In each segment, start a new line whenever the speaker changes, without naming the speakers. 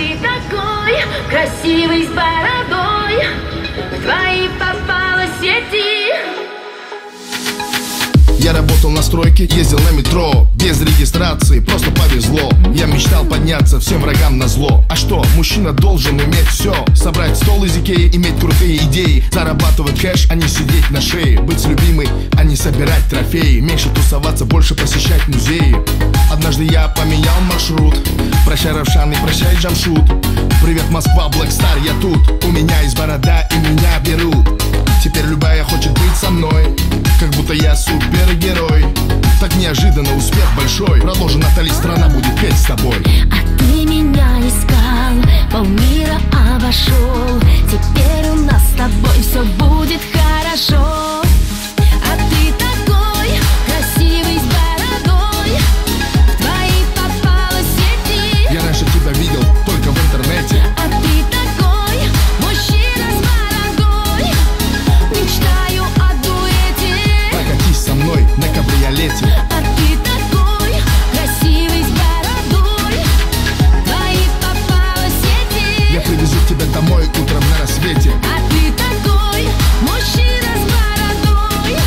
ты такой красивый с бородой, в твои попала сети.
Я работал на стройке, ездил на метро, без регистрации, просто повезло. Я мечтал подняться всем врагам на зло. А что, мужчина должен иметь все: собрать стол из Икеи, иметь крутые идеи, зарабатывать кэш, а не сидеть на шее, быть с любимой, а не собирать трофеи, меньше тусоваться, больше посещать музеи. Однажды я поменял маршрут. Прощай, Равшан, и прощай, Джамшут. Привет, Москва, Black Star, я тут. У меня есть борода и меня берут. Теперь любая хочет быть со мной, как будто я супергерой. Так неожиданно успех большой. Продолжи, Натали, страна будет петь с тобой.
А ты меня искал, полмира обошел. Теперь у нас с тобой все будет хорошо. А ты такой красивый с бородой, в твои попала сети.
Я раньше тебя видел только в интернете.
А ты такой мужчина с бородой, мечтаю о дуэте.
Прокатись со мной на кабриолете.
А ты такой красивый с бородой, в твои попала сети.
Я привезу тебя домой утром на рассвете.
А ты такой мужчина с бородой,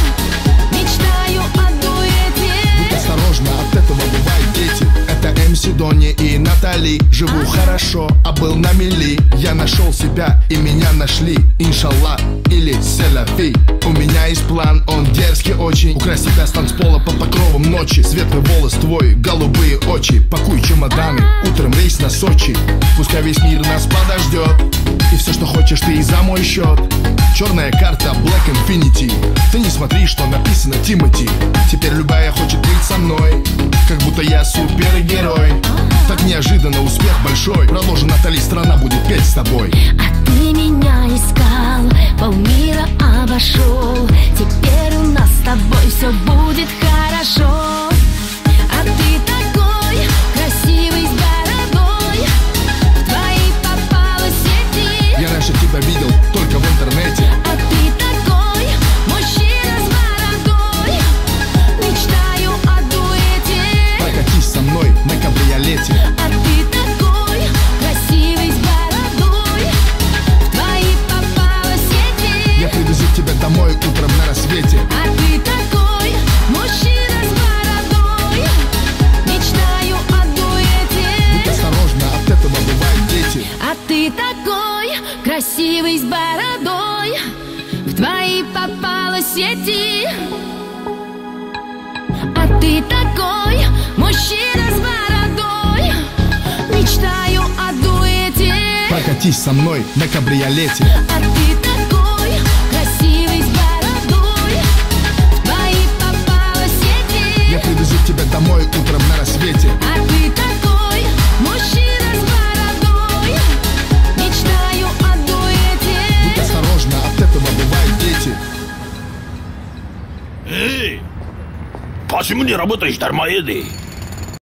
мечтаю о дуэте.
Будь осторожна, от этого бывают дети. Это МС Дони и Натали. Живу хорошо, а был на мели. Я нашел себя и меня нашли. Иншаллах или селяфи. У меня есть план, он дерзкий очень. Украсть тебя с танцпола под покровом ночи. Светлый волос твой, голубые очи. Пакуй чемоданы, утром рейс на Сочи. Пускай весь мир нас подождет, и все, что хочешь, ты и за мой счет. Черная карта Black Infinity. Ты не смотри, что написано Тимати. Теперь любая хочет быть со мной, как будто я супергерой. Так неожиданно успех большой. Продолжи, Натали, страна будет петь с тобой.
А ты меня искал, полмира обошел. Теперь у нас с тобой все будет хорошо. А ты такой красивый с бородой, в твои попала сети.
Я раньше тебя видел только в интернете.
А ты такой мужчина с бородой, мечтаю о дуэте.
Прокатись со мной на кабриолете.
А ты такой красивый с бородой, в твои попала сети.
Я привезу тебя домой утром на рассвете.
А ты такой мужчина с бородой, мечтаю о дуэте.
Будь осторожна, от этого бывают дети.
А ты такой красивый с бородой, в твои попала сети. А ты такой мужчина с бородой, мечтаю о дуэте.
Прокатись со мной на кабриолете.
А ты такой красивый с бородой, в твои попала сети.
Я привезу тебя домой утром на рассвете.
А ты такой мужчина с бородой, мечтаю о дуэте.
Будь осторожна, от этого бывают дети.
Эй, почему не работаешь, дармоеды?